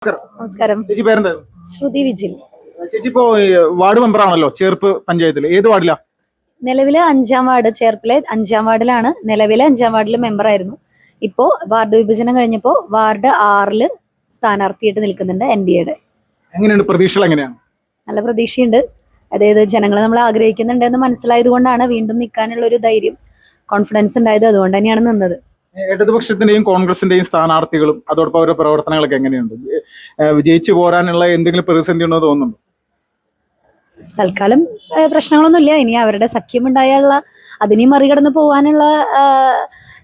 നമസ്കാരം. ചേച്ചി പേരെന്തായിരുന്നു? ശ്രുതി വിജിൽ. ചേച്ചി ഇപ്പോ വാർഡ് മെമ്പർ ആണല്ലോ ചേർപ്പ് പഞ്ചായത്തിൽ. ഏത് വാർഡിലാ? നിലവിലെ 5-ാം വാർഡ്, ചേർപ്പിലെ 5-ാം വാർഡിലാണ്. നിലവിലെ 5-ാം വാർഡിൽ മെമ്പർ ആയിരുന്നു. ഇപ്പോ വാർഡ് വിഭജനം കഴിഞ്ഞപ്പോ വാർഡ് 6-ല് സ്ഥാനാർത്ഥിയായിട്ട് നിൽക്കുന്നുണ്ട് NDAയുടെ. എങ്ങനെയുണ്ട് പ്രതീക്ഷകൾ? എങ്ങനെയാണ്? നല്ല പ്രതീക്ഷയുണ്ട്. അതായത് ജനങ്ങൾ നമ്മൾ ആഗ്രഹിക്കുന്നുണ്ട് എന്ന് മനസ്സിലായത് കൊണ്ടാണ് വീണ്ടും നിൽക്കാനുള്ള ഒരു ധൈര്യം, കോൺഫിഡൻസ് ഉണ്ടായത്. അതുകൊണ്ട് തന്നെയാണ് നിന്നത്. ഇടതുപക്ഷത്തിന്റെയും കോൺഗ്രസിന്റെയും സ്ഥാനാർത്ഥികളും അതോടൊപ്പം അവരുടെ പ്രവർത്തനങ്ങളൊക്കെ എങ്ങനെയുണ്ട്? വിജയിച്ചു പോരാനുള്ള എന്തെങ്കിലും പ്രതിസന്ധി ഉണ്ടോ തോന്നുന്നുണ്ടോ? തൽക്കാലം പ്രശ്നങ്ങളൊന്നുമില്ല. ഇനി അവരുടെ സഖ്യമുണ്ടായുള്ള അതിനെ മറികടന്ന് പോകാനുള്ള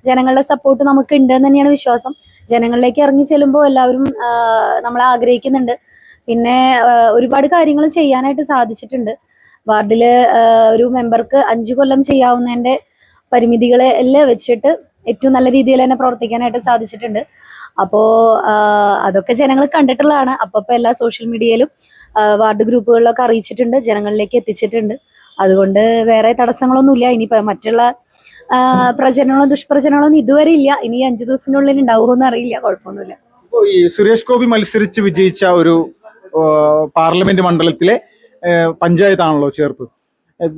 ജനങ്ങളുടെ സപ്പോർട്ട് നമുക്ക് ഉണ്ട് എന്ന് തന്നെയാണ് വിശ്വാസം. ജനങ്ങളിലേക്ക് ഇറങ്ങി ചെല്ലുമ്പോൾ എല്ലാവരും നമ്മളെ ആഗ്രഹിക്കുന്നുണ്ട്. പിന്നെ ഒരുപാട് കാര്യങ്ങൾ ചെയ്യാനായിട്ട് സാധിച്ചിട്ടുണ്ട്. വാർഡില് ഒരു മെമ്പർക്ക് 5 കൊല്ലം ചെയ്യാവുന്നതിന്റെ പരിമിതികളെല്ലാം വെച്ചിട്ട് ഏറ്റവും നല്ല രീതിയിൽ തന്നെ പ്രവർത്തിക്കാനായിട്ട് സാധിച്ചിട്ടുണ്ട്. അപ്പോ അതൊക്കെ ജനങ്ങൾ കണ്ടിട്ടുള്ളതാണ്. അപ്പൊ എല്ലാ സോഷ്യൽ മീഡിയയിലും വാർഡ് ഗ്രൂപ്പുകളിലൊക്കെ അറിയിച്ചിട്ടുണ്ട്, ജനങ്ങളിലേക്ക് എത്തിച്ചിട്ടുണ്ട്. അതുകൊണ്ട് വേറെ തടസ്സങ്ങളൊന്നുമില്ല. ഇനി മറ്റുള്ള പ്രചരണങ്ങളോ ദുഷ്പ്രചരണങ്ങളോ ഒന്നും ഇതുവരെ ഇല്ല. ഇനി 5 ദിവസത്തിനുള്ളിൽ ഉണ്ടാവുമെന്ന് അറിയില്ല. കുഴപ്പമൊന്നുമില്ല. ഈ സുരേഷ് ഗോപി മത്സരിച്ച് വിജയിച്ച ഒരു പാർലമെന്റ് മണ്ഡലത്തിലെ പഞ്ചായത്താണല്ലോ ചേർപ്പ്.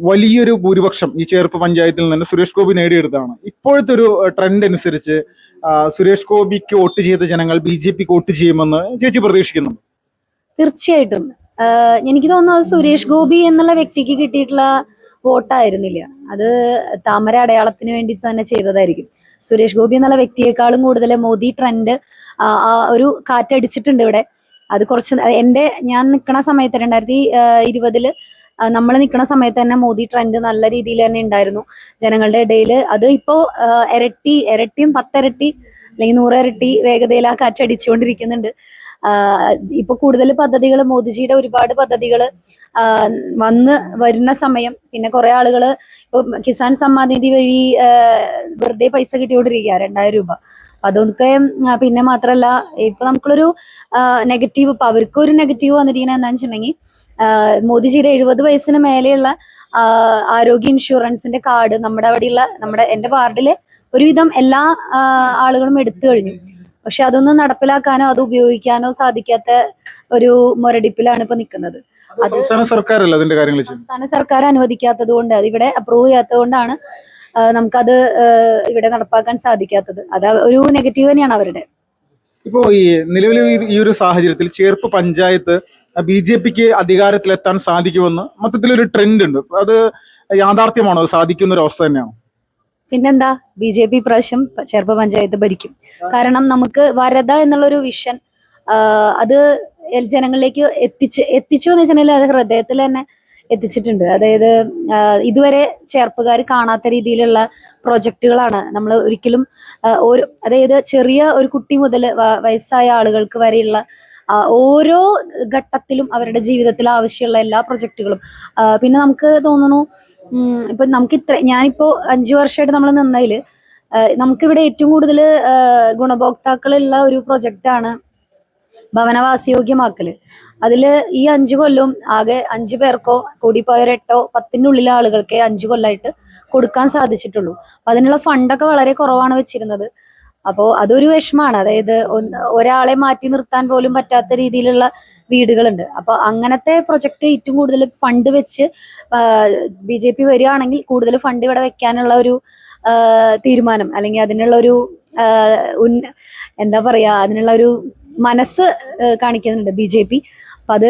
വലിയൊരു ഭൂരിപക്ഷം ഈ ചേർപ്പ് പഞ്ചായത്തിൽ നിന്ന് സുരേഷ് ഗോപി നേടിയെടുത്തതാണ്. ഇപ്പോഴത്തെ ഒരു ട്രെൻഡ് അനുസരിച്ച് സുരേഷ് ഗോപിക്ക് വോട്ട് ചെയ്ത ജനങ്ങൾ BJPക്ക് വോട്ട് ചെയ്യുമെന്ന് ചേച്ചി പ്രതീക്ഷിക്കുന്നു? തീർച്ചയായിട്ടും. എനിക്ക് തോന്നുന്നത് സുരേഷ് ഗോപി എന്നുള്ള വ്യക്തിക്ക് കിട്ടിയിട്ടുള്ള വോട്ടായിരുന്നില്ല, അത് താമര അടയാളത്തിന് വേണ്ടി തന്നെ ചെയ്തതായിരിക്കും. സുരേഷ് ഗോപി എന്നുള്ള വ്യക്തിയെക്കാളും കൂടുതൽ മോദി ട്രെൻഡ് ഒരു കാറ്റടിച്ചിട്ടുണ്ട് ഇവിടെ. അത് കുറച്ച് ഞാൻ നിൽക്കുന്ന സമയത്ത് 2020 നമ്മൾ നിൽക്കുന്ന സമയത്ത് തന്നെ മോദി ട്രെൻഡ് നല്ല രീതിയിൽ തന്നെ ഉണ്ടായിരുന്നു ജനങ്ങളുടെ ഇടയിൽ. അത് ഇപ്പോ ഇരട്ടിയും 10 ഇരട്ടി അല്ലെങ്കിൽ 100 ഇരട്ടി വേഗതയിൽ ആ കാറ്റടിച്ചുകൊണ്ടിരിക്കുന്നുണ്ട്. ഇപ്പൊ കൂടുതൽ പദ്ധതികൾ, മോദിജിയുടെ ഒരുപാട് പദ്ധതികൾ വരുന്ന സമയം. പിന്നെ കുറെ ആളുകള് ഇപ്പൊ കിസാൻ സമ്മാൻ നിധി വഴി വെറുതെ പൈസ കിട്ടിക്കൊണ്ടിരിക്കുക 2000 രൂപ. അതൊക്കെ പിന്നെ മാത്രല്ല ഇപ്പൊ നമുക്കുള്ളൊരു നെഗറ്റീവ്, ഇപ്പൊ അവർക്കൊരു നെഗറ്റീവ് വന്നിരിക്കുന്നത് എന്താണെന്ന് വെച്ചിട്ടുണ്ടെങ്കിൽ മോദിജിയുടെ 70 വയസ്സിന് മേലെയുള്ള ആരോഗ്യ ഇൻഷുറൻസിന്റെ കാർഡ് എന്റെ വാർഡിലെ ഒരുവിധം എല്ലാ ആളുകളും എടുത്തു കഴിഞ്ഞു. പക്ഷെ അതൊന്നും നടപ്പിലാക്കാനോ അത് ഉപയോഗിക്കാനോ സാധിക്കാത്ത ഒരു മുരടിപ്പിലാണ് ഇപ്പൊ നിൽക്കുന്നത്. അത് സംസ്ഥാന സർക്കാർ അനുവദിക്കാത്തത് കൊണ്ട്, അത് ഇവിടെ അപ്രൂവ് ചെയ്യാത്തത് കൊണ്ടാണ് നമുക്കത് ഇവിടെ നടപ്പാക്കാൻ സാധിക്കാത്തത്. അത് ഒരു നെഗറ്റീവ് തന്നെയാണ് അവരുടെ. ഇപ്പോ ഈ നിലവിൽ ഈ ഒരു സാഹചര്യത്തിൽ ചേർപ്പ് പഞ്ചായത്ത് BJPക്ക് അധികാരത്തിലെത്താൻ സാധിക്കുമെന്ന് മൊത്തത്തിലൊരു ട്രെൻഡ് ഉണ്ട്. അത് യാഥാർത്ഥ്യമാണോ? അത് സാധിക്കുന്ന ഒരു അവസ്ഥ തന്നെയാണോ? പിന്നെന്താ, BJP പ്രാവശ്യം ചേർപ്പ് പഞ്ചായത്ത് ഭരിക്കും. കാരണം നമുക്ക് വരദ എന്നുള്ളൊരു വിഷൻ അത് ജനങ്ങളിലേക്ക് എത്തിച്ചു എന്ന് വെച്ചിട്ടുണ്ടെങ്കിൽ അത് ഹൃദയത്തിൽ തന്നെ എത്തിച്ചിട്ടുണ്ട്. അതായത് ഇതുവരെ ചേർപ്പുകാർ കാണാത്ത രീതിയിലുള്ള പ്രൊജക്ടുകളാണ് നമ്മൾ ഒരിക്കലും അതായത് ചെറിയ ഒരു കുട്ടി മുതൽ വയസ്സായ ആളുകൾക്ക് വരെയുള്ള ഓരോ ഘട്ടത്തിലും അവരുടെ ജീവിതത്തിൽ ആവശ്യമുള്ള എല്ലാ പ്രൊജക്ടുകളും. പിന്നെ നമുക്ക് തോന്നുന്നു ഇപ്പൊ ഞാനിപ്പോ 5 വർഷമായിട്ട് നമ്മൾ നിന്നതില് നമുക്കിവിടെ ഏറ്റവും കൂടുതൽ ഗുണഭോക്താക്കളുള്ള ഒരു പ്രൊജക്റ്റാണ് ഭവനവാസയോഗ്യമാക്കല്. അതില് ഈ 5 കൊല്ലവും ആകെ 5 പേർക്കോ കൂടിപ്പോയ 8 10 ആളുകൾക്ക് 5 കൊല്ലമായിട്ട് കൊടുക്കാൻ സാധിച്ചിട്ടുള്ളൂ. അപ്പൊ അതിനുള്ള ഫണ്ടൊക്കെ വളരെ കുറവാണ് വെച്ചിരുന്നത്. അപ്പോ അതൊരു വിഷമാണ്. അതായത് ഒരാളെ മാറ്റി നിർത്താൻ പോലും പറ്റാത്ത രീതിയിലുള്ള വീടുകളുണ്ട്. അപ്പൊ അങ്ങനത്തെ പ്രൊജക്ട് ഏറ്റവും കൂടുതൽ ഫണ്ട് വെച്ച് BJP വരികയാണെങ്കിൽ കൂടുതൽ ഫണ്ട് ഇവിടെ വെക്കാനുള്ള ഒരു തീരുമാനം, അല്ലെങ്കിൽ അതിനുള്ള ഒരു എന്താ പറയാ, അതിനുള്ള ഒരു മനസ്സ് കാണിക്കുന്നുണ്ട് BJP. അപ്പൊ അത്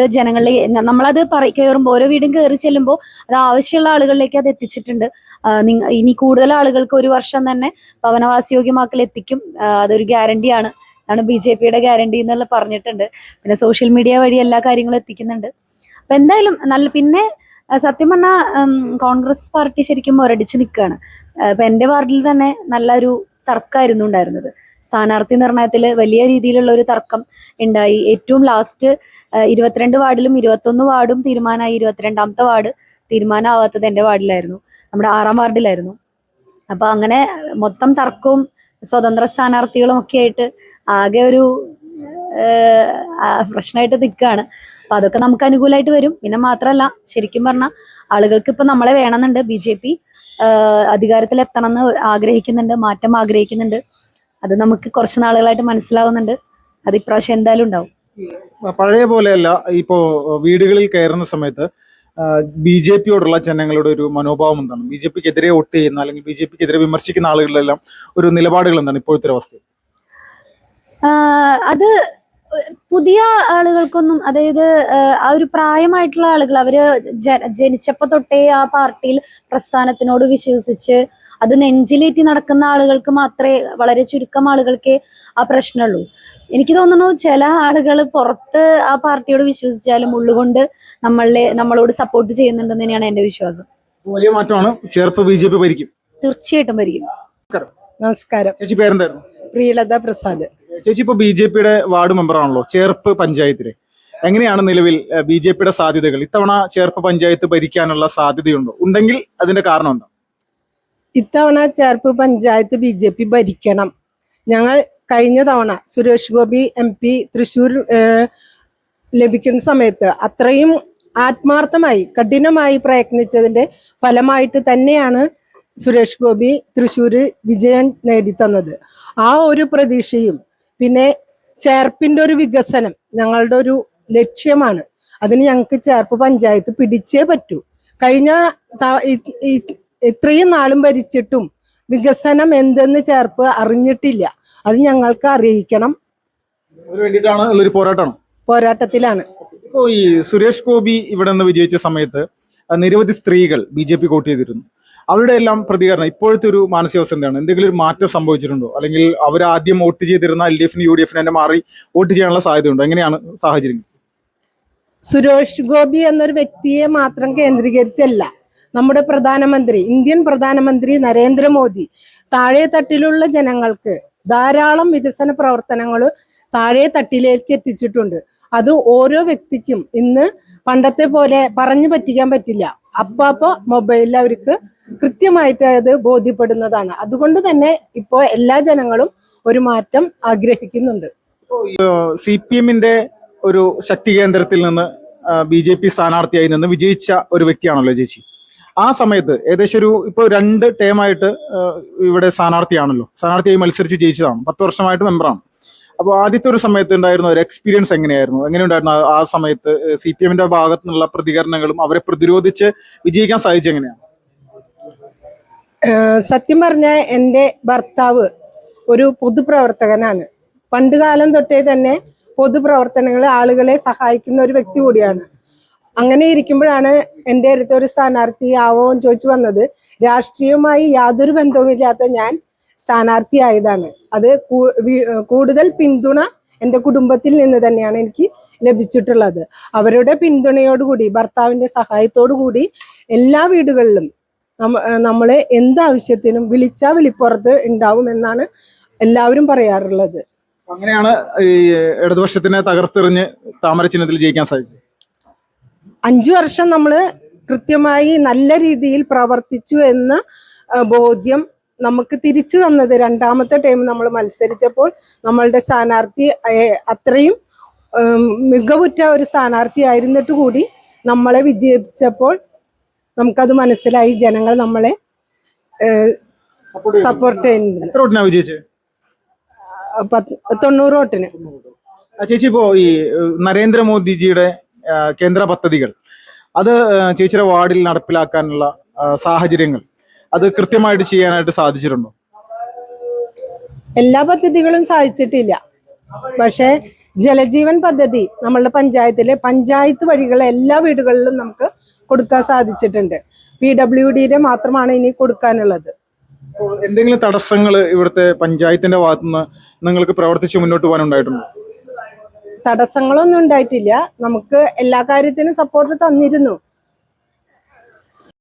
നമ്മളത് കയറുമ്പോൾ, ഓരോ വീടും കയറി ചെല്ലുമ്പോൾ അത് ആവശ്യമുള്ള ആളുകളിലേക്ക് അത് എത്തിച്ചിട്ടുണ്ട്. ഇനി കൂടുതൽ ആളുകൾക്ക് 1 വർഷം തന്നെ ഭവനവാസയോഗ്യമാക്കൽ എത്തിക്കും. അതൊരു ഗ്യാരണ്ടിയാണ്, അതാണ് BJPയുടെ ഗ്യാരണ്ടി എന്നുള്ള പറഞ്ഞിട്ടുണ്ട്. പിന്നെ സോഷ്യൽ മീഡിയ വഴി എല്ലാ കാര്യങ്ങളും എത്തിക്കുന്നുണ്ട്. അപ്പൊ എന്തായാലും പിന്നെ സത്യം പറഞ്ഞാൽ കോൺഗ്രസ് പാർട്ടി ശരിക്കും മുരടിച്ച് നിൽക്കുകയാണ്. ഇപ്പൊ എന്റെ വാർഡിൽ തന്നെ നല്ലൊരു തർക്കമായിരുന്നു ഉണ്ടായിരുന്നത്. സ്ഥാനാർത്ഥി നിർണയത്തിൽ വലിയ രീതിയിലുള്ള ഒരു തർക്കം ഉണ്ടായി. ഏറ്റവും ലാസ്റ്റ് 22 വാർഡിലും 21 വാർഡും തീരുമാനമായി. 22ാമത്തെ വാർഡ് തീരുമാനമാവാത്തത് എന്റെ വാർഡിലായിരുന്നു, നമ്മുടെ 6-ാം വാർഡിലായിരുന്നു. അപ്പൊ അങ്ങനെ മൊത്തം തർക്കവും സ്വതന്ത്ര സ്ഥാനാർത്ഥികളും ഒക്കെ ആയിട്ട് ആകെ ഒരു പ്രശ്നമായിട്ട് നിൽക്കുകയാണ്. അപ്പൊ അതൊക്കെ നമുക്ക് അനുകൂലമായിട്ട് വരും. പിന്നെ മാത്രമല്ല, ശരിക്കും പറഞ്ഞാൽ ആളുകൾക്ക് ഇപ്പൊ നമ്മളെ വേണമെന്നുണ്ട്. BJP അധികാരത്തിൽ എത്തണം എന്ന് ആഗ്രഹിക്കുന്നുണ്ട്, മാറ്റം ആഗ്രഹിക്കുന്നുണ്ട്. അത് നമുക്ക് കുറച്ച് നാളുകളായിട്ട് മനസ്സിലാവുന്നുണ്ട്. അത് ഇപ്രാവശ്യം എന്തായാലും ഉണ്ടാവും. പഴയ പോലെയല്ല ഇപ്പോ വീടുകളിൽ കയറുന്ന സമയത്ത് BJP-യോടുള്ള ജനങ്ങളുടെ ഒരു മനോഭാവം എന്താണ്? BJP-ക്കെതിരെ വോട്ട് ചെയ്യുന്ന അല്ലെങ്കിൽ BJP-ക്കെതിരെ വിമർശിക്കുന്ന ആളുകളിലെല്ലാം ഒരു നിലപാടുകൾ എന്താണ് ഇപ്പോഴത്തെ അവസ്ഥ? അത് പുതിയ ആളുകൾക്കൊന്നും, അതായത് ആ ഒരു പ്രായമായിട്ടുള്ള ആളുകൾ, അവര് ജനിച്ചപ്പോ തൊട്ടേ ആ പാർട്ടിയിൽ പ്രസ്ഥാനത്തിനോട് വിശ്വസിച്ച് അത് നെഞ്ചിലേറ്റി നടക്കുന്ന ആളുകൾക്ക് മാത്രമേ, വളരെ ചുരുക്കം ആളുകൾക്കേ ആ പ്രശ്നമുള്ളൂ. എനിക്ക് തോന്നുന്നു ചില ആളുകൾ പുറത്ത് ആ പാർട്ടിയോട് വിശ്വസിച്ചാലും ഉള്ളുകൊണ്ട് നമ്മളോട് സപ്പോർട്ട് ചെയ്യുന്നുണ്ടെന്ന് തന്നെയാണ് എന്റെ വിശ്വാസം. വലിയ മാറ്റമാണ്. ചേർപ്പ് BJP ഭരിക്കും. തീർച്ചയായിട്ടും ഭരിക്കും. നമസ്കാരം. ചേച്ചി പേരെന്തായിരുന്നു? പ്രിയലത പ്രസാദ്. ചേച്ചി ഇപ്പൊ BJP-യുടെ വാർഡ് മെമ്പറാണല്ലോ ചേർപ്പ് പഞ്ചായത്തില്. എങ്ങനെയാണ് നിലവിൽ BJP-യുടെ സാധ്യതകൾ? ഇത്തവണ ചേർപ്പ് പഞ്ചായത്ത് ഭരിക്കാനുള്ള സാധ്യതയുണ്ടോ? ഉണ്ടെങ്കിൽ അതിന്റെ കാരണം എന്താ? ഇത്തവണ ചേർപ്പ് പഞ്ചായത്ത് BJP ഭരിക്കണം. ഞങ്ങൾ കഴിഞ്ഞ തവണ സുരേഷ് ഗോപി MP തൃശ്ശൂർ ലഭിക്കുന്ന സമയത്ത് അത്രയും ആത്മാർത്ഥമായി കഠിനമായി പ്രയത്നിച്ചതിന്റെ ഫലമായിട്ട് തന്നെയാണ് സുരേഷ് ഗോപി തൃശ്ശൂര് വിജയം നേടിത്തന്നത്. ആ ഒരു പ്രതീക്ഷയും പിന്നെ ചേർപ്പിന്റെ ഒരു വികസനം ഞങ്ങളുടെ ഒരു ലക്ഷ്യമാണ്. അതിന് ഞങ്ങൾക്ക് ചേർപ്പ് പഞ്ചായത്ത് പിടിച്ചേ പറ്റൂ. കഴിഞ്ഞ ഇത്രയും നാളും ഭരിച്ചിട്ടും വികസനം എന്തെന്ന് ചേർപ്പ് അറിഞ്ഞിട്ടില്ല. അത് ഞങ്ങൾക്ക് അറിയിക്കണം. അതിന് വേണ്ടിയിട്ടാണ് ഉള്ളൊരു പോരാട്ടത്തിലാണ്. ഇപ്പോൾ ഈ സുരേഷ് ഗോപി ഇവിടെ നിന്ന് വിജയിച്ച സമയത്ത് നിരവധി സ്ത്രീകൾ BJP വോട്ട് ചെയ്തിരുന്നു. അവരുടെ എല്ലാം പ്രതികരണം, ഇപ്പോഴത്തെ ഒരു മാനസികാവസ്ഥ എന്താണ്? എന്തെങ്കിലും ഒരു മാറ്റം സംഭവിച്ചിട്ടുണ്ടോ? അല്ലെങ്കിൽ അവർ ആദ്യം വോട്ട് ചെയ്തിരുന്ന LDF-ന് UDF-ന് തന്നെ മാറി വോട്ട് ചെയ്യാനുള്ള സാധ്യതയുണ്ടോ? എങ്ങനെയാണ് സാഹചര്യം? സുരേഷ് ഗോപി എന്നൊരു വ്യക്തിയെ മാത്രം കേന്ദ്രീകരിച്ചല്ല, നമ്മുടെ പ്രധാനമന്ത്രി, ഇന്ത്യൻ പ്രധാനമന്ത്രി നരേന്ദ്രമോദി താഴെ തട്ടിലുള്ള ജനങ്ങൾക്ക് ധാരാളം വികസന പ്രവർത്തനങ്ങൾ താഴെ തട്ടിലേക്ക് എത്തിച്ചിട്ടുണ്ട്. അത് ഓരോ വ്യക്തിക്കും ഇന്ന് പണ്ടത്തെ പോലെ പറഞ്ഞു പറ്റിക്കാൻ പറ്റില്ല. അപ്പോ മൊബൈലിൽ അവർക്ക് കൃത്യമായിട്ട് അത് ബോധ്യപ്പെടുന്നതാണ്. അതുകൊണ്ട് തന്നെ ഇപ്പോൾ എല്ലാ ജനങ്ങളും ഒരു മാറ്റം ആഗ്രഹിക്കുന്നുണ്ട്. CPM-ന്റെ ഒരു ശക്തി കേന്ദ്രത്തിൽ നിന്ന് BJP സ്ഥാനാർത്ഥിയായി നിന്ന് വിജയിച്ച ഒരു വ്യക്തിയാണല്ലോ ചേച്ചി. ആ സമയത്ത് ഏകദേശം ഇപ്പോൾ 2 ടേമായിട്ട് ഇവിടെ സ്ഥാനാർത്ഥിയായി മത്സരിച്ച് ജയിച്ചതാണ്. 10 വർഷമായിട്ട് മെമ്പറാണ്. അപ്പോൾ ആദ്യത്തെ ഒരു സമയത്ത് ഉണ്ടായിരുന്ന ഒരു എക്സ്പീരിയൻസ് എങ്ങനെയുണ്ടായിരുന്നു? ആ സമയത്ത് CPM-ന്റെ ഭാഗത്തു നിന്നുള്ള പ്രതികരണങ്ങളും അവരെ പ്രതിരോധിച്ച് വിജയിക്കാൻ സാധിച്ചത് എങ്ങനെയാണ്? സത്യം പറഞ്ഞാൽ എൻ്റെ ഭർത്താവ് ഒരു പൊതുപ്രവർത്തകനാണ്. പണ്ട് കാലം തൊട്ടേ തന്നെ പൊതുപ്രവർത്തനങ്ങൾ ആളുകളെ സഹായിക്കുന്ന ഒരു വ്യക്തി കൂടിയാണ്. അങ്ങനെ ഇരിക്കുമ്പോഴാണ് എൻ്റെ അടുത്ത് ഒരു സ്ഥാനാർത്ഥിയാവോ എന്ന് ചോദിച്ചു വന്നത്. രാഷ്ട്രീയവുമായി യാതൊരു ബന്ധവുമില്ലാത്ത ഞാൻ സ്ഥാനാർത്ഥിയായതാണ്. അത് കൂടുതൽ പിന്തുണ എൻ്റെ കുടുംബത്തിൽ നിന്ന് തന്നെയാണ് എനിക്ക് ലഭിച്ചിട്ടുള്ളത്. അവരുടെ പിന്തുണയോടുകൂടി, ഭർത്താവിൻ്റെ സഹായത്തോടു കൂടി എല്ലാ വീടുകളിലും നമ്മളെ എന്താവശ്യത്തിനും വിളിച്ചാൽ വിളിപ്പുറത്ത് ഉണ്ടാവും എന്നാണ് എല്ലാവരും പറയാറുള്ളത്. അങ്ങനെയാണ് ഈ ഇടതുപക്ഷത്തിനെ തകർത്തെറിഞ്ഞ് താമര ചിഹ്നത്തിൽ ജയിക്കാൻ സാധിച്ചത്. 5 വർഷം നമ്മൾ കൃത്യമായി നല്ല രീതിയിൽ പ്രവർത്തിച്ചു എന്ന ബോധ്യം നമുക്ക് തിരിച്ചു തന്നത് രണ്ടാമത്തെ ടൈം നമ്മൾ മത്സരിച്ചപ്പോൾ നമ്മളുടെ സ്ഥാനാർത്ഥി അത്രയും മികവുറ്റ ഒരു സ്ഥാനാർത്ഥി ആയിരുന്നിട്ട് കൂടി നമ്മളെ വിജയിച്ചപ്പോൾ നമുക്കത് മനസ്സിലായി. ജനങ്ങൾ നമ്മളെ സപ്പോർട്ട് ചെയ്യുന്നുണ്ട്. 90 വോട്ടിന്. ചേച്ചി, ഇപ്പോ ഈ നരേന്ദ്രമോദിജിയുടെ കേന്ദ്ര പദ്ധതികൾ അത് ചേച്ചിയുടെ വാർഡിൽ നടപ്പിലാക്കാനുള്ള സാഹചര്യങ്ങൾ അത് കൃത്യമായിട്ട് ചെയ്യാനായിട്ട് സാധിച്ചിട്ടുണ്ടോ? എല്ലാ പദ്ധതികളും സാധിച്ചിട്ടില്ല. പക്ഷേ ജലജീവൻ പദ്ധതി നമ്മളുടെ പഞ്ചായത്ത് വഴികൾ എല്ലാ വീടുകളിലും നമുക്ക് കൊടുക്കാൻ സാധിച്ചിട്ടുണ്ട്. PWD-യുടെ മാത്രമാണ് ഇനി കൊടുക്കാനുള്ളത്. എന്തെങ്കിലും തടസ്സങ്ങൾ ഇവിടുത്തെ പഞ്ചായത്തിന്റെ ഭാഗത്തുനിന്ന് നിങ്ങൾക്ക് പ്രവർത്തിച്ച് മുന്നോട്ട് പോകാനുണ്ടായിട്ടുണ്ടോ? തടസ്സങ്ങളൊന്നും ഉണ്ടായിട്ടില്ല. നമുക്ക് എല്ലാ കാര്യത്തിനും സപ്പോർട്ട് തന്നിരുന്നു.